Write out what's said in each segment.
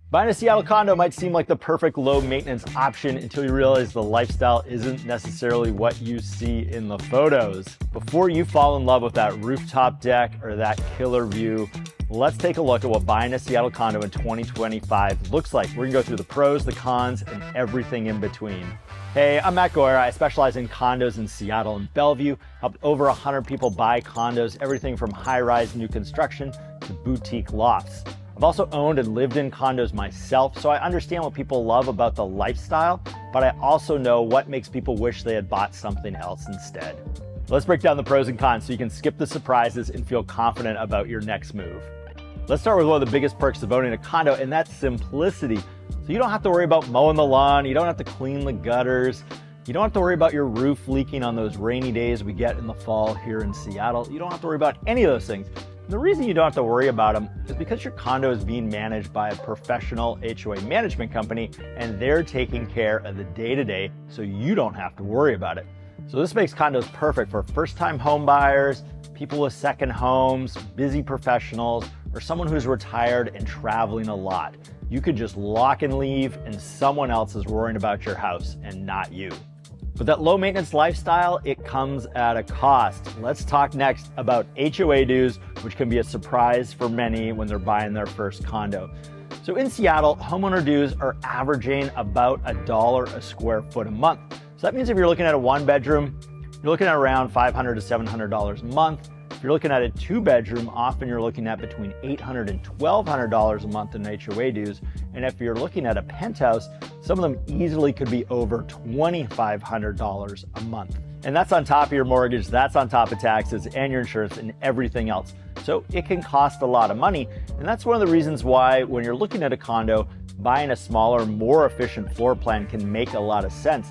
Buying a Seattle condo might seem like the perfect low maintenance option until you realize the lifestyle isn't necessarily what you see in the photos. Before you fall in love with that rooftop deck or that killer view, let's take a look at what buying a Seattle condo in 2025 looks like. We're gonna go through the pros, the cons, and everything in between. Hey, I'm Matt Goyer. I specialize in condos in Seattle and Bellevue. Helped over 100 people buy condos, everything from high-rise new construction to boutique lofts. I've also owned and lived in condos myself, so I understand what people love about the lifestyle, but I also know what makes people wish they had bought something else instead. Let's break down the pros and cons so you can skip the surprises and feel confident about your next move. Let's start with one of the biggest perks of owning a condo, and that's simplicity. So you don't have to worry about mowing the lawn, you don't have to clean the gutters, you don't have to worry about your roof leaking on those rainy days we get in the fall here in Seattle. You don't have to worry about any of those things. The reason you don't have to worry about them is because your condo is being managed by a professional HOA management company, and they're taking care of the day-to-day, so you don't have to worry about it. So this makes condos perfect for first-time home buyers, people with second homes, busy professionals, or someone who's retired and traveling a lot. You could just lock and leave, and someone else is worrying about your house and not you. But that low maintenance lifestyle, it comes at a cost. Let's talk next about HOA dues, which can be a surprise for many when they're buying their first condo. So in Seattle, homeowner dues are averaging about $1 a square foot a month. So that means if you're looking at a one bedroom, you're looking at around $500 to $700 a month. If you're looking at a two bedroom, often you're looking at between $800 and $1,200 a month in HOA dues. And if you're looking at a penthouse, some of them easily could be over $2,500 a month. And that's on top of your mortgage, that's on top of taxes and your insurance and everything else. So it can cost a lot of money. And that's one of the reasons why when you're looking at a condo, buying a smaller, more efficient floor plan can make a lot of sense.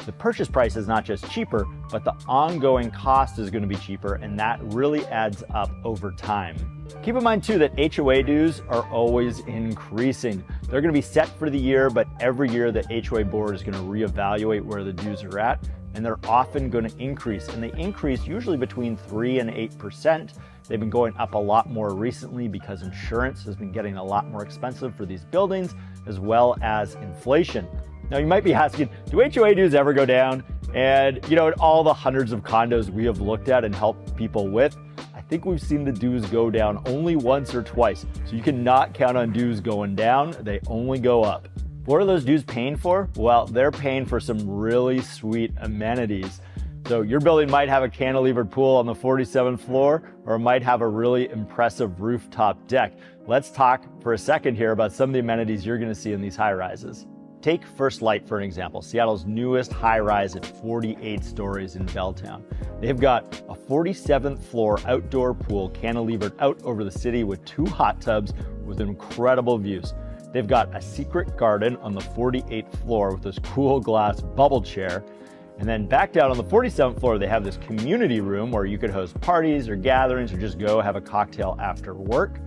The purchase price is not just cheaper, but the ongoing cost is going to be cheaper, and that really adds up over time. Keep in mind too that HOA dues are always increasing. They're going to be set for the year, but every year the HOA board is going to reevaluate where the dues are at, and they're often going to increase, and they increase usually between 3 and 8%. They've been going up a lot more recently because insurance has been getting a lot more expensive for these buildings, as well as inflation. Now you might be asking, do HOA dues ever go down? And in all the hundreds of condos we have looked at and helped people with, I think we've seen the dues go down only once or twice. So you cannot count on dues going down, they only go up. What are those dues paying for? Well, they're paying for some really sweet amenities. So your building might have a cantilevered pool on the 47th floor, or it might have a really impressive rooftop deck. Let's talk for a second here about some of the amenities you're gonna see in these high rises. Take First Light for an example, Seattle's newest high-rise at 48 stories in Belltown. They've got a 47th floor outdoor pool cantilevered out over the city with 2 hot tubs with incredible views. They've got a secret garden on the 48th floor with this cool glass bubble chair. And then back down on the 47th floor, they have this community room where you could host parties or gatherings or just go have a cocktail after work.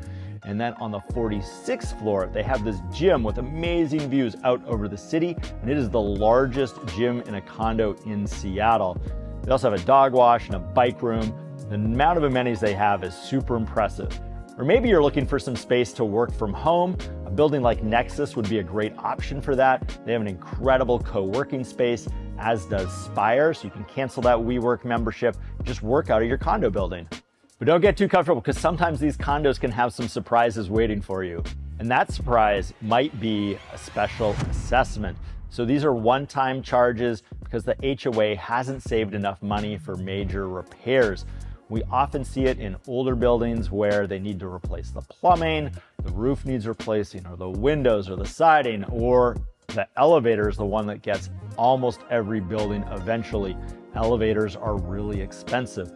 And then on the 46th floor, they have this gym with amazing views out over the city, and it is the largest gym in a condo in Seattle. They also have a dog wash and a bike room. The amount of amenities they have is super impressive. Or maybe you're looking for some space to work from home. A building like Nexus would be a great option for that. They have an incredible co-working space, as does Spire, so you can cancel that WeWork membership, just work out of your condo building. But don't get too comfortable, because sometimes these condos can have some surprises waiting for you. And that surprise might be a special assessment. So these are one-time charges because the HOA hasn't saved enough money for major repairs. We often see it in older buildings where they need to replace the plumbing, the roof needs replacing, or the windows or the siding, or the elevator is the one that gets almost every building eventually. Elevators are really expensive.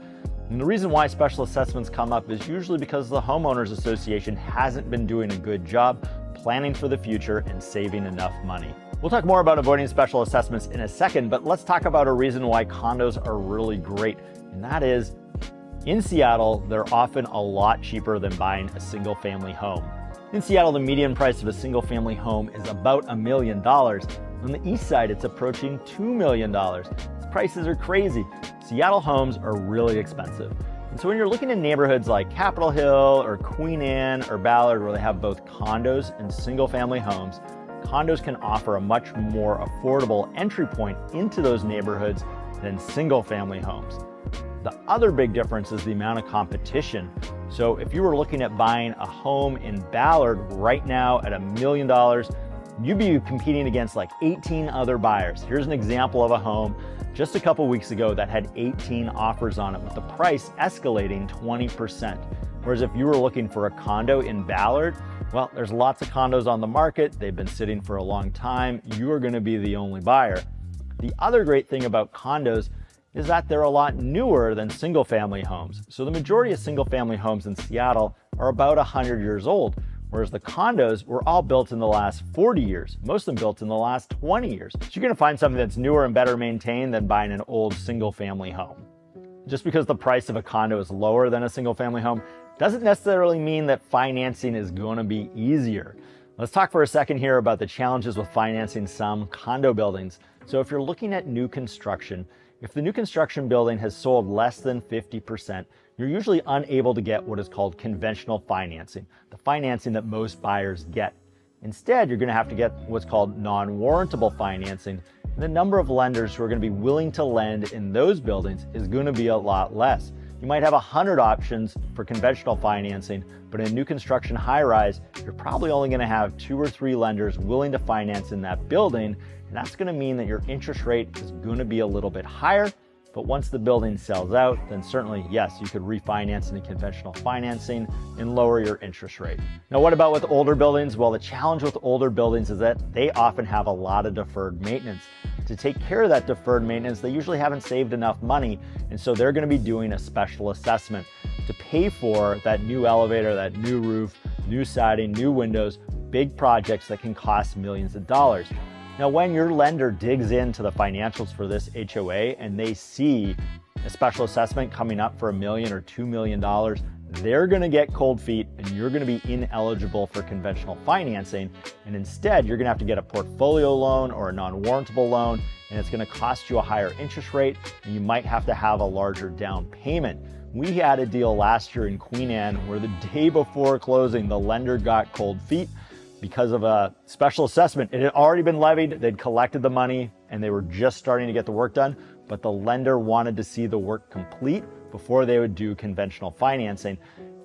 And the reason why special assessments come up is usually because the homeowners association hasn't been doing a good job planning for the future and saving enough money. We'll talk more about avoiding special assessments in a second, but let's talk about a reason why condos are really great. And that is, in Seattle, they're often a lot cheaper than buying a single family home. In Seattle, the median price of a single family home is about $1 million. On the east side, it's approaching $2 million. These prices are crazy. Seattle homes are really expensive. And so when you're looking in neighborhoods like Capitol Hill or Queen Anne or Ballard, where they have both condos and single-family homes, condos can offer a much more affordable entry point into those neighborhoods than single-family homes. The other big difference is the amount of competition. So if you were looking at buying a home in Ballard right now at $1 million, you'd be competing against like 18 other buyers. Here's an example of a home just a couple weeks ago that had 18 offers on it, with the price escalating 20%. Whereas if you were looking for a condo in Ballard, well, there's lots of condos on the market. They've been sitting for a long time. You are going to be the only buyer. The other great thing about condos is that they're a lot newer than single-family homes. So the majority of single-family homes in Seattle are about 100 years old, whereas the condos were all built in the last 40 years, most of them built in the last 20 years. So you're gonna find something that's newer and better maintained than buying an old single-family home. Just because the price of a condo is lower than a single-family home doesn't necessarily mean that financing is gonna be easier. Let's talk for a second here about the challenges with financing some condo buildings. So if you're looking at new construction, if the new construction building has sold less than 50%, you're usually unable to get what is called conventional financing, the financing that most buyers get. Instead, you're going to have to get what's called non-warrantable financing. And the number of lenders who are going to be willing to lend in those buildings is going to be a lot less. You might have 100 options for conventional financing, but in a new construction high-rise, you're probably only going to have 2 or 3 lenders willing to finance in that building. And that's going to mean that your interest rate is going to be a little bit higher. But once the building sells out, then certainly, yes, you could refinance into conventional financing and lower your interest rate. Now, what about with older buildings? Well, the challenge with older buildings is that they often have a lot of deferred maintenance. To take care of that deferred maintenance, they usually haven't saved enough money, and so they're going to be doing a special assessment to pay for that new elevator, that new roof, new siding, new windows, big projects that can cost millions of dollars. Now, when your lender digs into the financials for this HOA and they see a special assessment coming up for $1 million or $2 million, they're going to get cold feet and you're going to be ineligible for conventional financing. And instead, you're going to have to get a portfolio loan or a non-warrantable loan, and it's going to cost you a higher interest rate, and you might have to have a larger down payment. We had a deal last year in Queen Anne where the day before closing, the lender got cold feet because of a special assessment. It had already been levied, they'd collected the money, and they were just starting to get the work done, but the lender wanted to see the work complete before they would do conventional financing.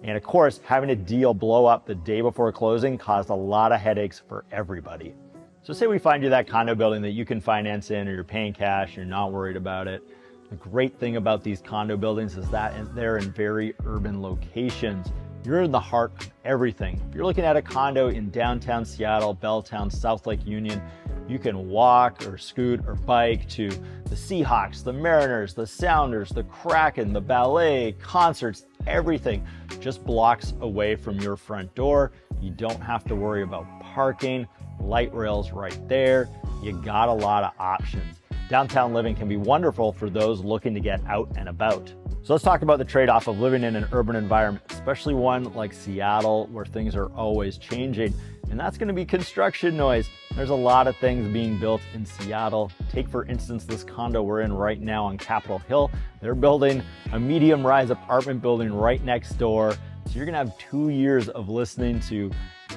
And of course, having a deal blow up the day before closing caused a lot of headaches for everybody. So say we find you that condo building that you can finance in, or you're paying cash, you're not worried about it. The great thing about these condo buildings is that they're in very urban locations. You're in the heart of everything. If you're looking at a condo in downtown Seattle, Belltown, South Lake Union, you can walk or scoot or bike to the Seahawks, the Mariners, the Sounders, the Kraken, the ballet, concerts, everything just blocks away from your front door. You don't have to worry about parking, light rails right there. You got a lot of options. Downtown living can be wonderful for those looking to get out and about. So let's talk about the trade-off of living in an urban environment, especially one like Seattle where things are always changing. And that's going to be construction noise. There's a lot of things being built in Seattle. Take, for instance, this condo we're in right now on Capitol Hill. They're building a medium-rise apartment building right next door. So you're going to have 2 years of listening to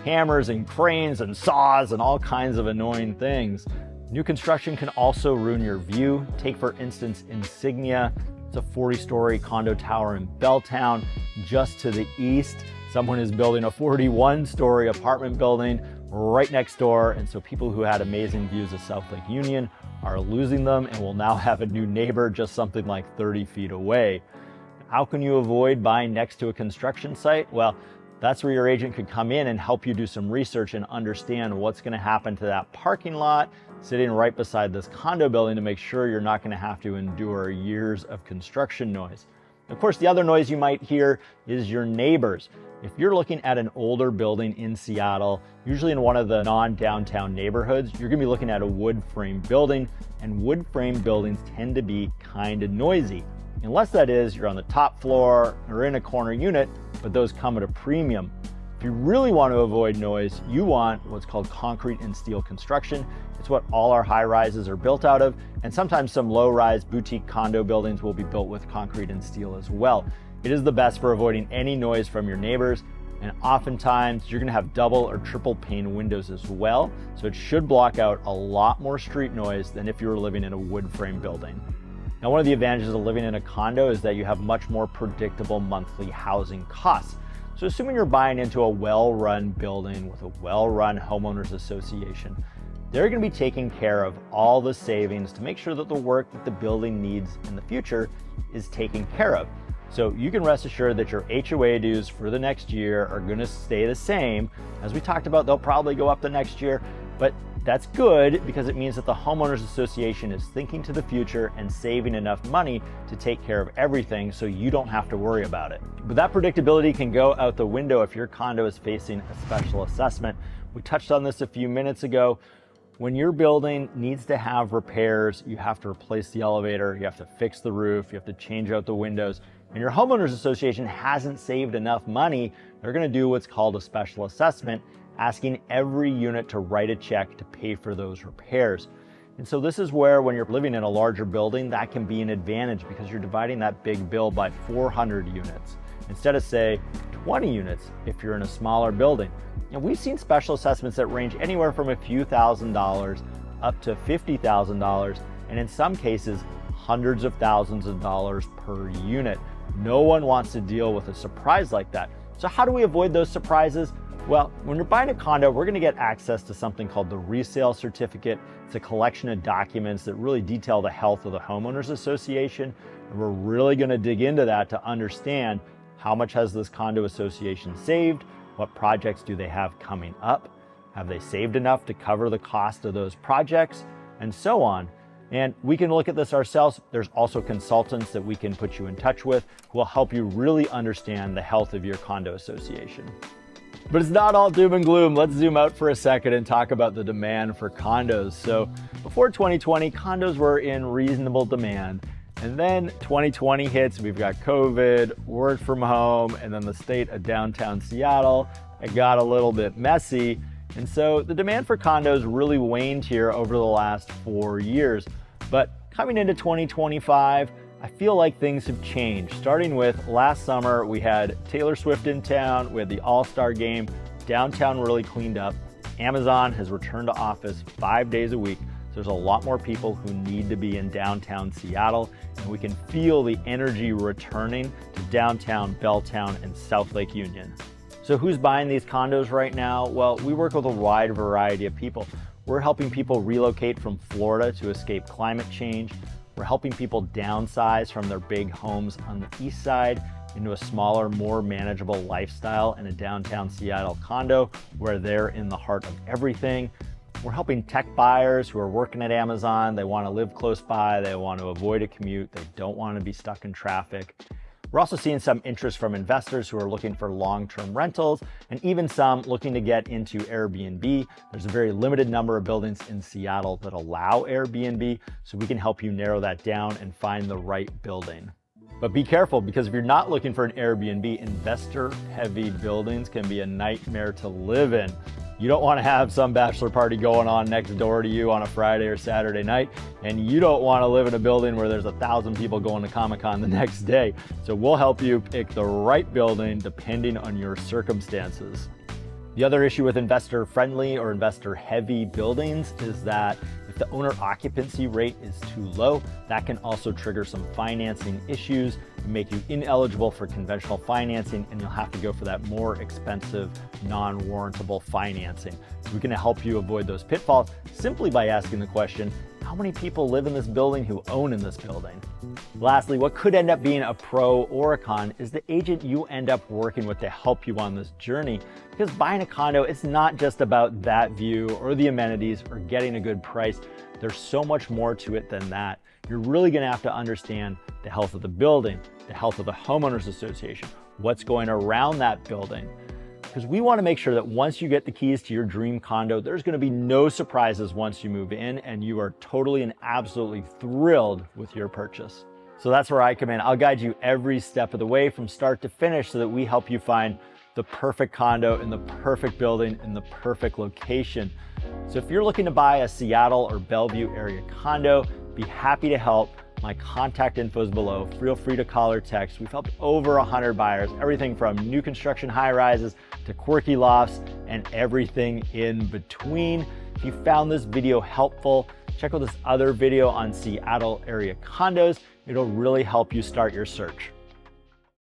hammers and cranes and saws and all kinds of annoying things. New construction can also ruin your view. Take, for instance, Insignia. It's a 40-story condo tower in Belltown. Just to the east, someone is building a 41-story apartment building right next door. And so people who had amazing views of South Lake Union are losing them and will now have a new neighbor just something like 30 feet away. How can you avoid buying next to a construction site? Well, that's where your agent could come in and help you do some research and understand what's going to happen to that parking lot sitting right beside this condo building to make sure you're not going to have to endure years of construction noise. Of course, the other noise you might hear is your neighbors. If you're looking at an older building in Seattle, usually in one of the non-downtown neighborhoods, you're going to be looking at a wood frame building, and wood frame buildings tend to be kind of noisy. Unless that is, you're on the top floor or in a corner unit, but those come at a premium. If you really want to avoid noise, you want what's called concrete and steel construction. It's what all our high rises are built out of, and sometimes some low rise boutique condo buildings will be built with concrete and steel as well. It is the best for avoiding any noise from your neighbors, and oftentimes you're gonna have double or triple pane windows as well, so it should block out a lot more street noise than if you were living in a wood frame building. Now, one of the advantages of living in a condo is that you have much more predictable monthly housing costs. So assuming you're buying into a well-run building with a well-run homeowners association, they're gonna be taking care of all the savings to make sure that the work that the building needs in the future is taken care of. So you can rest assured that your HOA dues for the next year are gonna stay the same. As we talked about, they'll probably go up the next year, but that's good because it means that the homeowners association is thinking to the future and saving enough money to take care of everything so you don't have to worry about it. But that predictability can go out the window if your condo is facing a special assessment. We touched on this a few minutes ago. When your building needs to have repairs, you have to replace the elevator, you have to fix the roof, you have to change out the windows, and your homeowners association hasn't saved enough money, they're gonna do what's called a special assessment, asking every unit to write a check to pay for those repairs. And so this is where, when you're living in a larger building, that can be an advantage because you're dividing that big bill by 400 units instead of, say, 20 units if you're in a smaller building. And we've seen special assessments that range anywhere from a few $1,000s up to $50,000, and in some cases, hundreds of thousands of dollars per unit. No one wants to deal with a surprise like that. So how do we avoid those surprises? Well, when you're buying a condo, we're gonna get access to something called the resale certificate. It's a collection of documents that really detail the health of the homeowners association. And we're really gonna dig into that to understand how much has this condo association saved, what projects do they have coming up, have they saved enough to cover the cost of those projects, and so on. And we can look at this ourselves. There's also consultants that we can put you in touch with who will help you really understand the health of your condo association. But it's not all doom and gloom. Let's zoom out for a second and talk about the demand for condos. So before 2020, condos were in reasonable demand. And then 2020 hits, we've got COVID, work from home, and then the state of downtown Seattle. It got a little bit messy. And so the demand for condos really waned here over the last 4 years. But coming into 2025, I feel like things have changed. Starting with last summer, we had Taylor Swift in town, we had the All-Star game, downtown really cleaned up. Amazon has returned to office 5 days a week. So there's a lot more people who need to be in downtown Seattle, and we can feel the energy returning to downtown Belltown and South Lake Union. So who's buying these condos right now? Well, we work with a wide variety of people. We're helping people relocate from Florida to escape climate change. We're helping people downsize from their big homes on the east side into a smaller, more manageable lifestyle in a downtown Seattle condo where they're in the heart of everything. We're helping tech buyers who are working at Amazon. They want to live close by, they want to avoid a commute, they don't want to be stuck in traffic. We're also seeing some interest from investors who are looking for long-term rentals, and even some looking to get into Airbnb. There's a very limited number of buildings in Seattle that allow Airbnb, so we can help you narrow that down and find the right building. But be careful, because if you're not looking for an Airbnb, investor-heavy buildings can be a nightmare to live in. You don't want to have some bachelor party going on next door to you on a Friday or Saturday night, and you don't want to live in a building where there's 1,000 people going to Comic-Con the next day. So we'll help you pick the right building depending on your circumstances. The other issue with investor-friendly or investor-heavy buildings is that if the owner occupancy rate is too low, that can also trigger some financing issues and make you ineligible for conventional financing, and you'll have to go for that more expensive, non-warrantable financing. So we can help you avoid those pitfalls simply by asking the question, how many people live in this building who own in this building? Lastly, what could end up being a pro or a con is the agent you end up working with to help you on this journey. Because buying a condo, it's not just about that view or the amenities or getting a good price. There's so much more to it than that. You're really gonna have to understand the health of the building, the health of the homeowners association, what's going around that building. Because we want to make sure that once you get the keys to your dream condo, there's going to be no surprises once you move in, and you are totally and absolutely thrilled with your purchase. So that's where I come in. I'll guide you every step of the way from start to finish so that we help you find the perfect condo in the perfect building in the perfect location. So if you're looking to buy a Seattle or Bellevue area condo, be happy to help. My contact info is below. Feel free to call or text. We've helped over 100 buyers, everything from new construction high rises to quirky lofts and everything in between. If you found this video helpful, check out this other video on Seattle area condos. It'll really help you start your search.